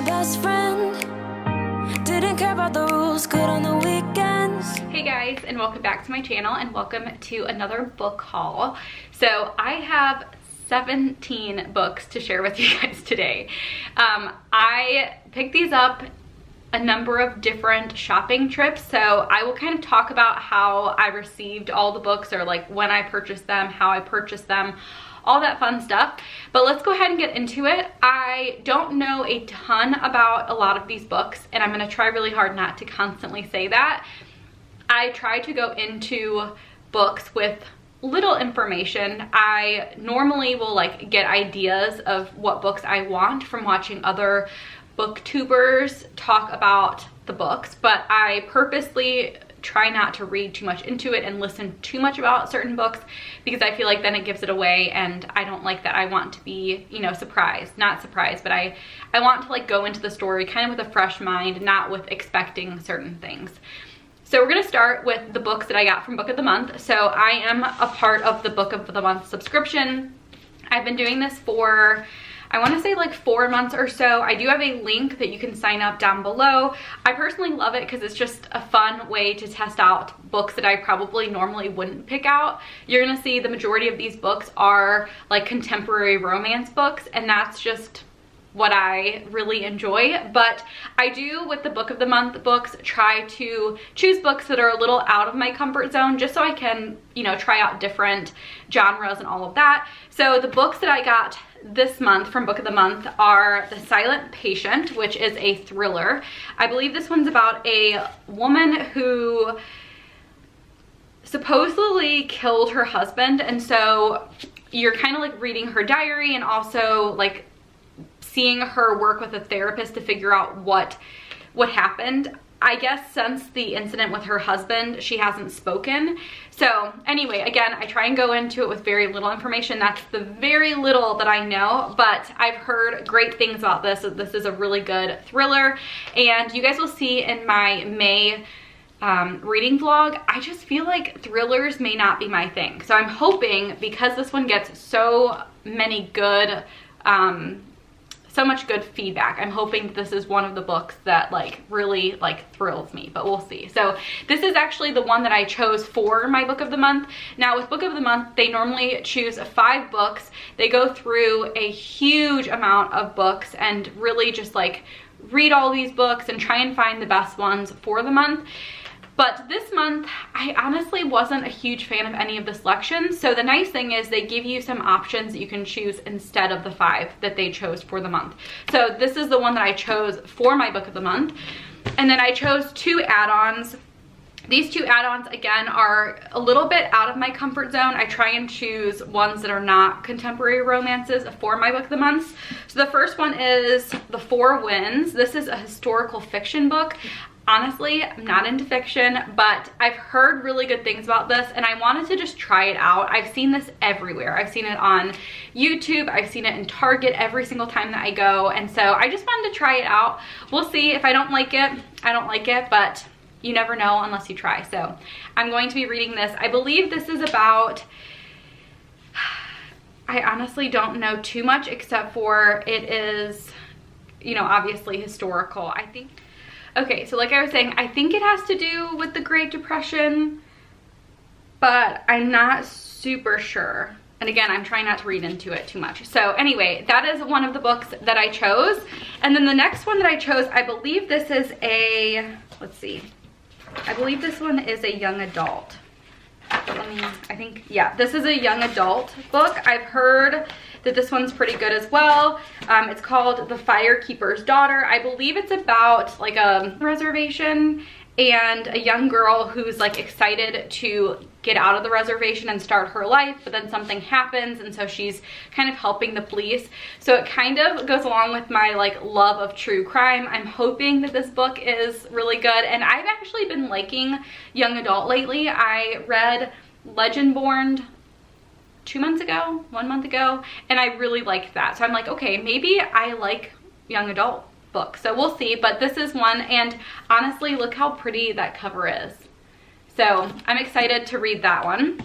my best friend. Didn't care about the rules, good on the weekends. Hey guys, and welcome back to my channel, and welcome to another book haul. So I have 17 books to share with you guys today. I picked these up a number of different shopping trips, so I will kind of talk about how I received all the books, or like when I purchased them, how I purchased them, all that fun stuff. But let's go ahead and get into it. I don't know a ton about a lot of these books, and I'm going to try really hard not to constantly say that. I try to go into books with little information. I normally will like get ideas of what books I want from watching other booktubers talk about the books, but I purposely try not to read too much into it and listen too much about certain books, because I feel like then it gives it away, and I don't like that. I want to be, you know, surprised, not surprised, but I want to like go into the story kind of with a fresh mind, not with expecting certain things. So we're gonna start with the books that I got from Book of the Month. So I am a part of the Book of the Month subscription. I've been doing this for, I want to say like 4 months or so. I do have a link that you can sign up down below. I personally love it because it's just a fun way to test out books that I probably normally wouldn't pick out. You're gonna see the majority of these books are like contemporary romance books, and that's just what I really enjoy. But I do, with the Book of the Month books, try to choose books that are a little out of my comfort zone, just so I can, you know, try out different genres and all of that. So the books that I got this month from Book of the Month are The Silent Patient, which is a thriller. I believe this one's about a woman who supposedly killed her husband, and so you're kind of like reading her diary and also like seeing her work with a therapist to figure out what happened. I guess since the incident with her husband, she hasn't spoken. So anyway, again, I try and go into it with very little information. That's the very little that I know, but I've heard great things about this. This is a really good thriller, and you guys will see in my May reading vlog, I just feel like thrillers may not be my thing. So I'm hoping, because this one gets so many good, so much good feedback, I'm hoping that this is one of the books that like really like thrills me, but we'll see. So this is actually the one that I chose for my Book of the Month. Now with Book of the Month, they normally choose 5 books. They go through a huge amount of books and really just like read all these books and try and find the best ones for the month. But this month, I honestly wasn't a huge fan of any of the selections. So the nice thing is they give you some options that you can choose instead of the 5 that they chose for the month. So this is the one that I chose for my Book of the Month. And then I chose 2 add-ons. These 2 add-ons, again, are a little bit out of my comfort zone. I try and choose ones that are not contemporary romances for my Book of the Month. So the first one is The Four Winds. This is a historical fiction book. Honestly, I'm not into fiction, but I've heard really good things about this, and I wanted to just try it out. I've seen this everywhere. I've seen it on YouTube. I've seen it in Target every single time that I go, and so I just wanted to try it out. We'll see. If I don't like it, I don't like it, but you never know unless you try. So I'm going to be reading this. I believe this is about, I honestly don't know too much, except for it is, you know, obviously historical. I think, okay, so like I was saying, I think it has to do with the Great Depression, but I'm not super sure. And again, I'm trying not to read into it too much. So anyway, that is one of the books that I chose. And then the next one that I chose, I believe this is a, let's see, I believe this one is a young adult. I think, yeah, this is a young adult book. I've heard that this one's pretty good as well. It's called The Firekeeper's Daughter. I believe it's about like a reservation and a young girl who's like excited to get out of the reservation and start her life, but then something happens, and so she's kind of helping the police. So it kind of goes along with my like love of true crime. I'm hoping that this book is really good, and I've actually been liking young adult lately. I read Legendborn 1 month ago, and I really liked that. So I'm like, okay, maybe I like young adult books. So we'll see, but this is one, and honestly, look how pretty that cover is. So I'm excited to read that one.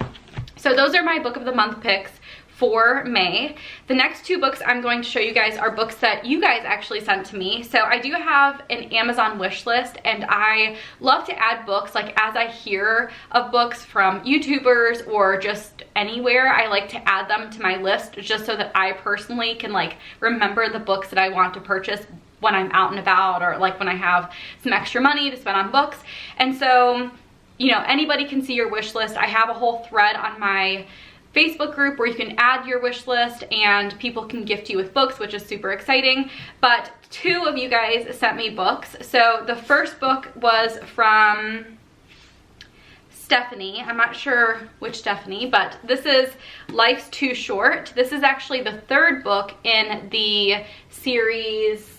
So those are my Book of the Month picks for May. The next 2 books I'm going to show you guys are books that you guys actually sent to me. So I do have an Amazon wish list, and I love to add books like as I hear of books from YouTubers or just anywhere. I like to add them to my list just so that I personally can like remember the books that I want to purchase when I'm out and about, or like when I have some extra money to spend on books. And so, you know, anybody can see your wish list. I have a whole thread on my Facebook group where you can add your wish list and people can gift you with books, which is super exciting. But 2 of you guys sent me books. So the first book was from Stephanie. I'm not sure which Stephanie, but this is Life's Too Short. This is actually the 3rd book in the series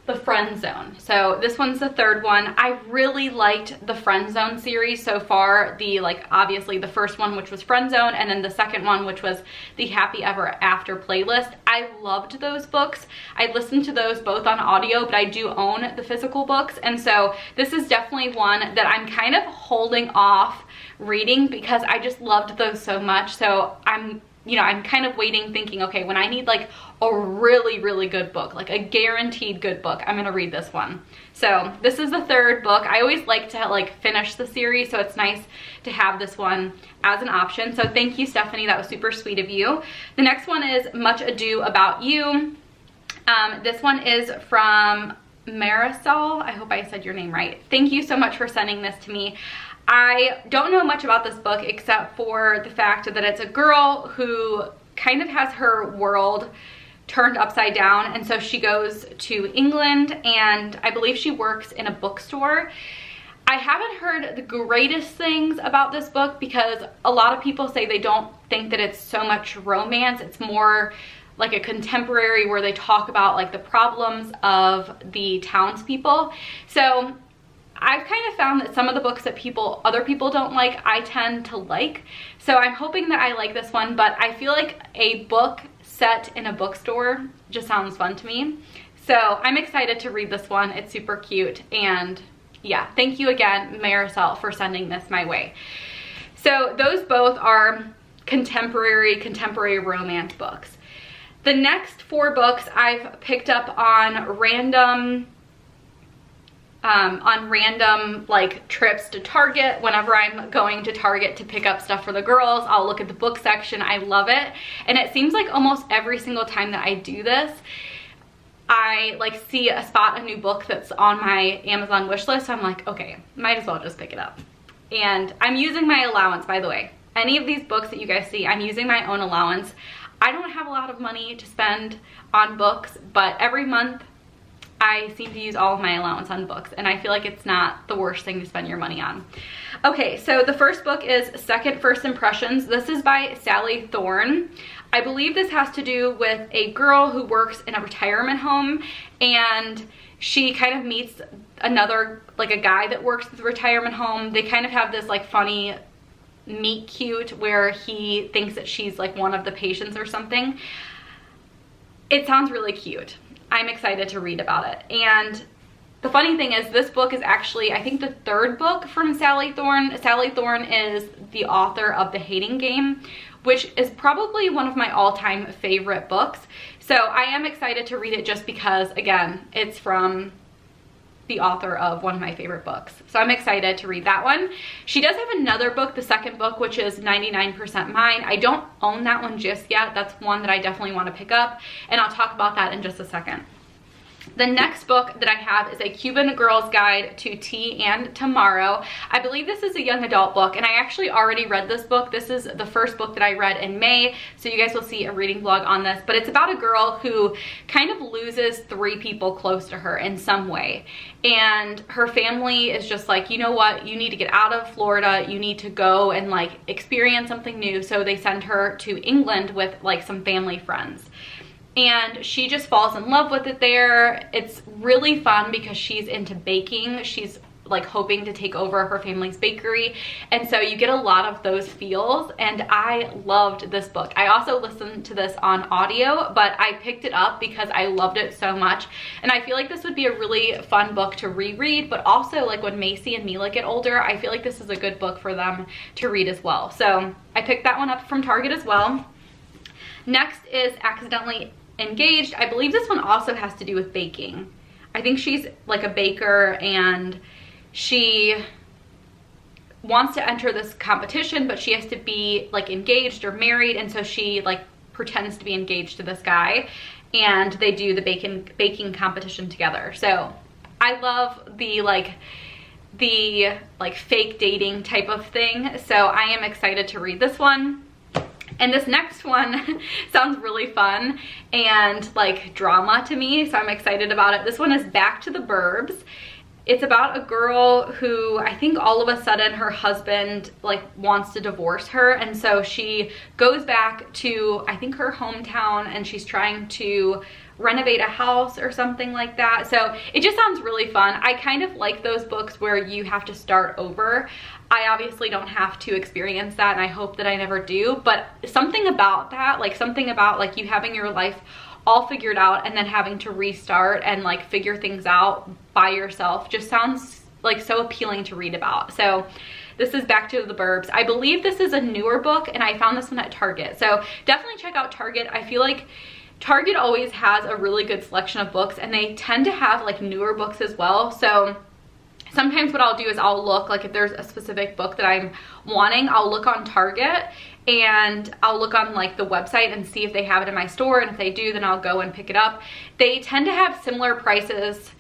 The Friend Zone. So this one's the 3rd one. I really liked the Friend Zone series so far. The obviously the first one, which was Friend Zone, and then the second one, which was the Happy Ever After playlist. I loved those books. I listened to those both on audio, but I do own the physical books. And so this is definitely one that I'm kind of holding off reading because I just loved those so much. So I'm kind of waiting, thinking, okay, when I need like a really, really good book, like a guaranteed good book, I'm gonna read this one. So this is the 3rd book. I always like to like finish the series, so it's nice to have this one as an option. So thank you, Stephanie, that was super sweet of you. The next one is Much Ado About You. This one is from Marisol. I hope I said your name right. Thank you so much for sending this to me. I don't know much about this book except for the fact that it's a girl who kind of has her world turned upside down, and so she goes to England, and I believe she works in a bookstore. I haven't heard the greatest things about this book because a lot of people say they don't think that it's so much romance. It's more like a contemporary where they talk about like the problems of the townspeople. So I've kind of found that some of the books that other people don't like, I tend to like. So I'm hoping that I like this one, but I feel like a book set in a bookstore just sounds fun to me. So I'm excited to read this one. It's super cute. And yeah, thank you again, Marisol, for sending this my way. So those both are contemporary romance books. The next 4 books I've picked up on random like trips to Target. Whenever I'm going to Target to pick up stuff for the girls, I'll look at the book section. I love it. And it seems like almost every single time that I do this, I like see a new book that's on my Amazon wish list. So I'm like, okay, might as well just pick it up. And I'm using my allowance, by the way. Any of these books that you guys see, I'm using my own allowance. I don't have a lot of money to spend on books, but every month I seem to use all of my allowance on books, and I feel like it's not the worst thing to spend your money on. Okay, so the first book is Second First Impressions. This is by Sally Thorne. I believe this has to do with a girl who works in a retirement home, and she kind of meets another, like a guy that works at the retirement home. They kind of have this like funny meet cute where he thinks that she's like one of the patients or something. It sounds really cute. I'm excited to read about it. And the funny thing is, this book is actually, I think, the 3rd book from Sally Thorne. Sally Thorne is the author of The Hating Game, which is probably one of my all-time favorite books. So I am excited to read it just because, again, it's from the author of one of my favorite books. So I'm excited to read that one. She does have another book, the 2nd book, which is 99% Mine. I don't own that one just yet. That's one that I definitely want to pick up, and I'll talk about that in just a second. The next book that I have is A Cuban Girl's Guide to Tea and Tomorrow. I believe this is a young adult book, and I actually already read this book. This is the first book that I read in May, so you guys will see a reading vlog on this. But it's about a girl who kind of loses 3 people close to her in some way. And her family is just like, you know what, you need to get out of Florida. You need to go and like experience something new. So they send her to England with like some family friends. And she just falls in love with it there. It's really fun because she's into baking. She's like hoping to take over her family's bakery. And so you get a lot of those feels, and I loved this book. I also listened to this on audio, but I picked it up because I loved it so much. And I feel like this would be a really fun book to reread, but also like when Macy and Mila get older, I feel like this is a good book for them to read as well. So I picked that one up from Target as well. Next is Accidentally Engaged. I believe this one also has to do with baking. I think she's like a baker and she wants to enter this competition, but she has to be like engaged or married, and so she like pretends to be engaged to this guy, and they do the baking competition together. So I love the fake dating type of thing, so I am excited to read this one. And this next one sounds really fun and like drama to me, so I'm excited about it. This one is Back to the Burbs. It's about a girl who I think all of a sudden her husband like wants to divorce her, and so she goes back to I think her hometown, and she's trying to renovate a house or something like that. So it just sounds really fun. I kind of like those books where you have to start over. I obviously don't have to experience that, and I hope that I never do, but something about that, like something about like you having your life all figured out and then having to restart and like figure things out by yourself just sounds like so appealing to read about. So this is Back to the Burbs. I believe this is a newer book, and I found this one at Target. So definitely check out Target. I feel like Target always has a really good selection of books, and they tend to have like newer books as well. So sometimes what I'll do is I'll look, like if there's a specific book that I'm wanting, I'll look on Target and I'll look on like the website and see if they have it in my store, and if they do, then I'll go and pick it up. They tend to have similar prices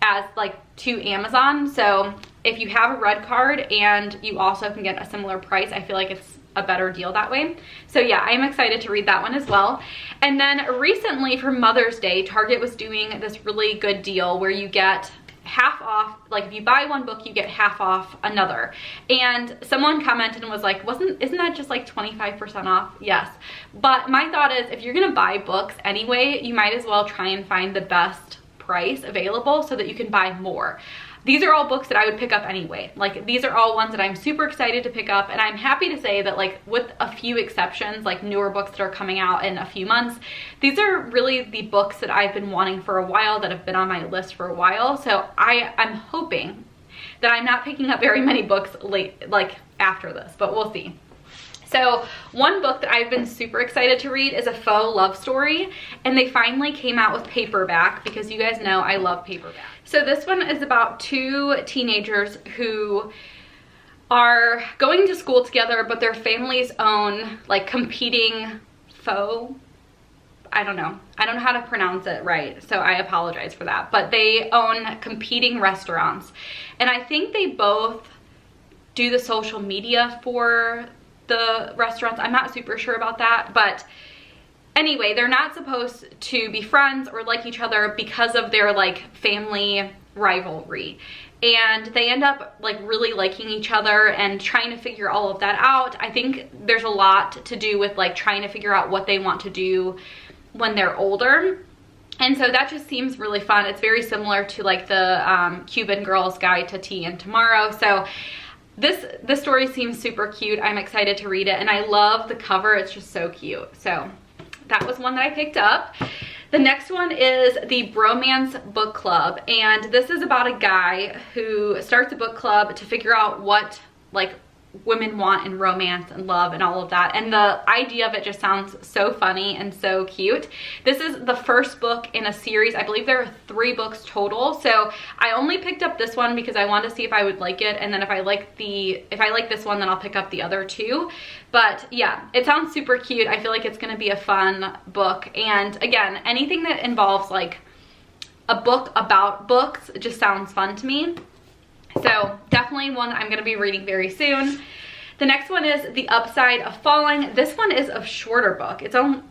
as like to Amazon, so if you have a red card and you also can get a similar price, I feel like it's a better deal that way. So yeah, I'm excited to read that one as well. And then recently for Mother's Day, Target was doing this really good deal where you get half off, like if you buy one book you get half off another. And someone commented and was like, isn't that just like 25% off? Yes, but my thought is if you're gonna buy books anyway, you might as well try and find the best price available so that you can buy more. These are all books that I would pick up anyway. Like these are all ones that I'm super excited to pick up, and I'm happy to say that like with a few exceptions, like newer books that are coming out in a few months, these are really the books that I've been wanting for a while, that have been on my list for a while. So I'm hoping that I'm not picking up very many books late, like after this, but we'll see. So one book that I've been super excited to read is a faux love story, and they finally came out with paperback because you guys know I love paperback. So this one is about two teenagers who are going to school together, but their families own like competing faux, I don't know how to pronounce it right, so I apologize for that, but they own competing restaurants, and I think they both do the social media for the restaurants. I'm not super sure about that, but anyway, they're not supposed to be friends or like each other because of their like family rivalry, and they end up like really liking each other and trying to figure all of that out. I think there's a lot to do with like trying to figure out what they want to do when they're older, and so that just seems really fun. It's very similar to like the Cuban Girl's Guide to Tea and Tomorrow. So this story seems super cute. I'm excited to read it, and I love the cover. It's just so cute. So that was one that I picked up. The next one is the Bromance Book Club, and this is about a guy who starts a book club to figure out what like women want in romance and love and all of that, and the idea of it just sounds so funny and so cute. This is the first book in a series. I believe there are 3 books total, so I only picked up this one because I wanted to see if I would like it, and then if I like this one, then I'll pick up the other 2. But yeah, it sounds super cute. I feel like it's gonna be a fun book, and again, anything that involves like a book about books just sounds fun to me. So definitely one I'm going to be reading very soon. The next one is The Upside of Falling. This one is a shorter book.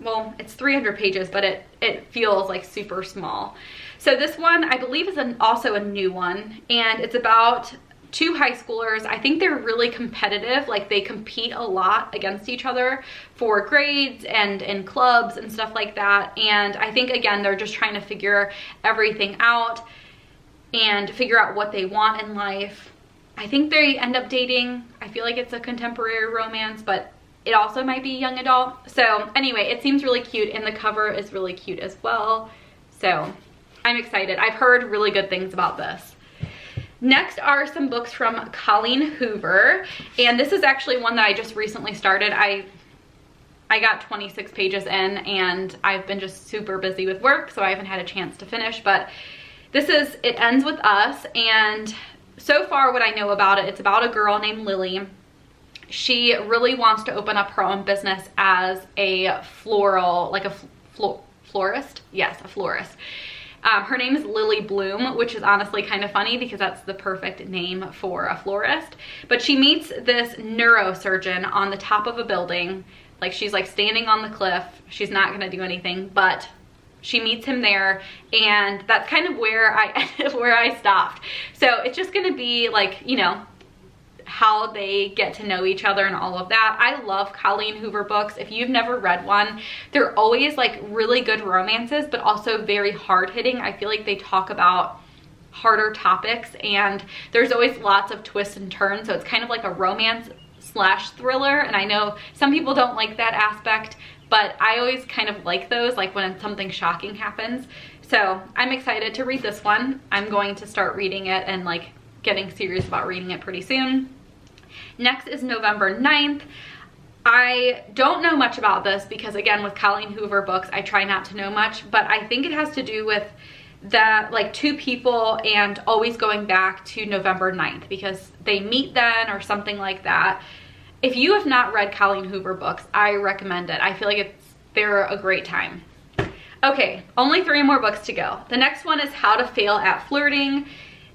Well, it's 300 pages, but it feels like super small. So this one I believe is also a new one, and it's about 2 high schoolers. I think they're really competitive. Like they compete a lot against each other for grades and in clubs and stuff like that. And I think again, they're just trying to figure everything out. and figure out what they want in life. I think they end up dating. I feel like it's a contemporary romance, but it also might be young adult. So anyway, it seems really cute, and the cover is really cute as well. So I'm excited. I've heard really good things about this. Next are some books from Colleen Hoover, and this is actually one that I just recently started. I got 26 pages in, and I've been just super busy with work, so I haven't had a chance to finish, but this is It Ends With Us, and so far what I know about it, it's about a girl named Lily. She really wants to open up her own business as a floral, like a florist? Yes, a florist. Her name is Lily Bloom, which is honestly kind of funny because that's the perfect name for a florist. But she meets this neurosurgeon on the top of a building. Like, she's like standing on the cliff. She's not gonna do anything, but she meets him there, and that's kind of where I stopped. So it's just gonna be like, you know, how they get to know each other and all of that. I love Colleen Hoover books. If you've never read one, they're always like really good romances, but also very hard-hitting. I feel like they talk about harder topics, and there's always lots of twists and turns, so it's kind of like a romance slash thriller. And I know some people don't like that aspect, but I always kind of like those, like when something shocking happens. So I'm excited to read this one. I'm going to start reading it and like getting serious about reading it pretty soon. Next is November 9th. I don't know much about this because, again, with Colleen Hoover books, I try not to know much, but I think it has to do with that, like, two people and always going back to November 9th because they meet then or something like that. If you have not read Colleen Hoover books, I recommend it. I feel like they're a great time. Okay, only 3 more books to go. The next one is How to Fail at Flirting.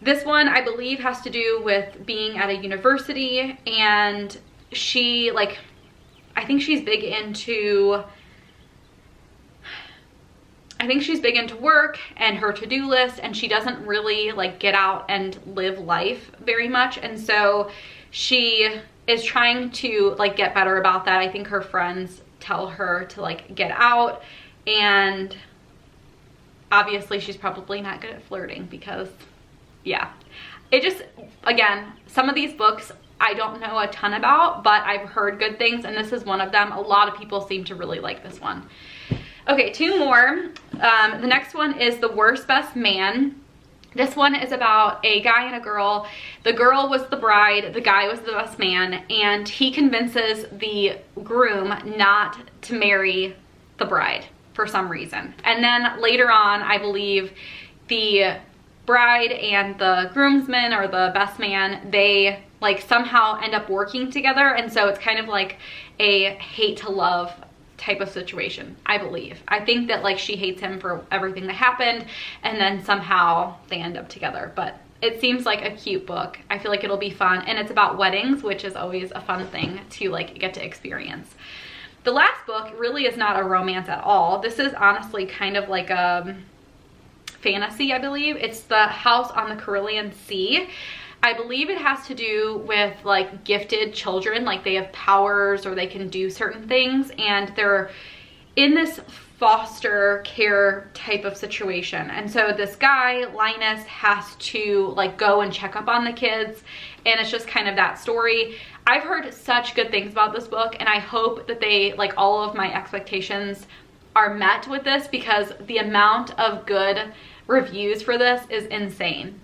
This one, I believe, has to do with being at a university, and she, like, I think she's big into work and her to-do list, and she doesn't really like get out and live life very much, and so she is trying to like get better about that. I think her friends tell her to like get out, and obviously she's probably not good at flirting because yeah, it just, again, some of these books I don't know a ton about, but I've heard good things, and this is one of them. A lot of people seem to really like this one. Okay, 2 more. The next one is The Worst Best Man. This one is about a guy and a girl. The girl was the bride, the guy was the best man, and he convinces the groom not to marry the bride for some reason. And then later on, I believe the bride and the groomsman, or the best man, they like somehow end up working together, and so it's kind of like a hate to love type of situation, I believe. I think that like she hates him for everything that happened, and then somehow they end up together. But it seems like a cute book. I feel like it'll be fun, and it's about weddings, which is always a fun thing to like get to experience. The last book really is not a romance at all. This is honestly kind of like a fantasy, I believe. It's The House on the Carillion Sea. I believe it has to do with like gifted children, like they have powers or they can do certain things, and they're in this foster care type of situation. And so this guy, Linus, has to like go and check up on the kids, and it's just kind of that story. I've heard such good things about this book, and I hope that they, like, all of my expectations are met with this, because the amount of good reviews for this is insane.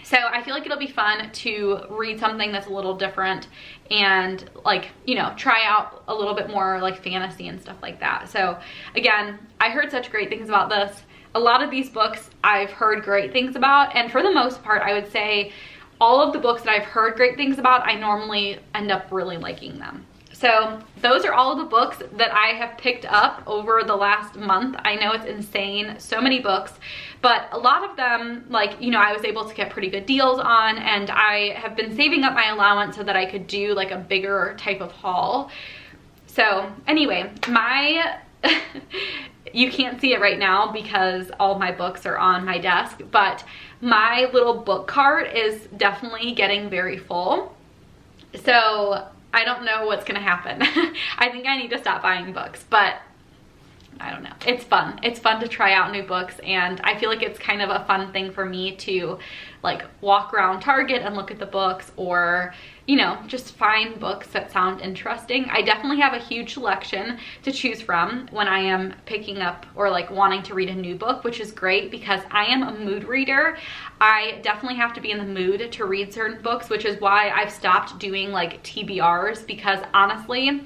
So I feel like it'll be fun to read something that's a little different and, like, you know, try out a little bit more like fantasy and stuff like that. So again, I heard such great things about this. A lot of these books I've heard great things about, and for the most part, I would say all of the books that I've heard great things about, I normally end up really liking them. So those are all of the books that I have picked up over the last month. I know it's insane, so many books, but a lot of them, like, you know, I was able to get pretty good deals on, and I have been saving up my allowance so that I could do like a bigger type of haul. So anyway, you can't see it right now because all my books are on my desk, but my little book cart is definitely getting very full. So I don't know what's gonna happen. I think I need to stop buying books, but I don't know. It's fun. It's fun to try out new books, and I feel like it's kind of a fun thing for me to like walk around Target and look at the books, or, you know, just find books that sound interesting. I definitely have a huge selection to choose from when I am picking up or like wanting to read a new book, which is great because I am a mood reader. I definitely have to be in the mood to read certain books, which is why I've stopped doing like TBRs, because honestly,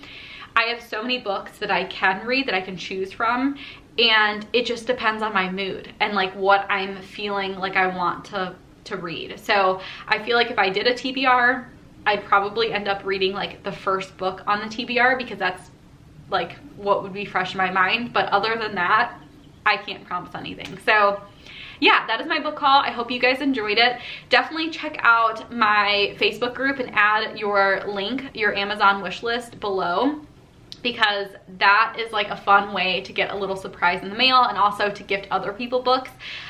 I have so many books that I can read, that I can choose from, and it just depends on my mood and like what I'm feeling like I want to read. So I feel like if I did a TBR, I'd probably end up reading like the first book on the TBR, because that's like what would be fresh in my mind. But other than that, I can't promise anything. So yeah, that is my book haul. I hope you guys enjoyed it. Definitely check out my Facebook group and add your link, your Amazon wish list below, because that is like a fun way to get a little surprise in the mail and also to gift other people books.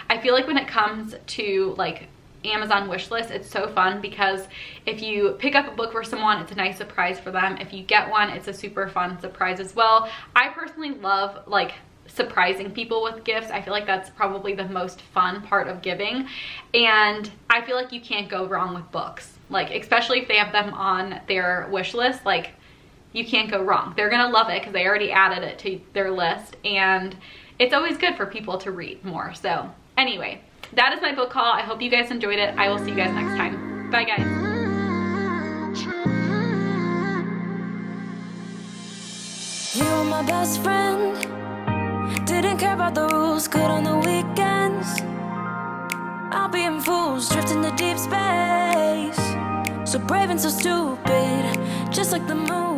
I feel like when it comes to like Amazon wish list, it's so fun because if you pick up a book for someone, it's a nice surprise for them. If you get one, it's a super fun surprise as well. I personally love like surprising people with gifts. I feel like that's probably the most fun part of giving, and I feel like you can't go wrong with books, like especially if they have them on their wish list. Like, you can't go wrong. They're gonna love it because they already added it to their list, and it's always good for people to read more. So anyway, that is my book haul. I hope you guys enjoyed it. I will see you guys next time. Bye, guys. You were my best friend. Didn't care about the rules, good on the weekends. I'll be in fools, drifting to deep space. So brave and so stupid, just like the moon.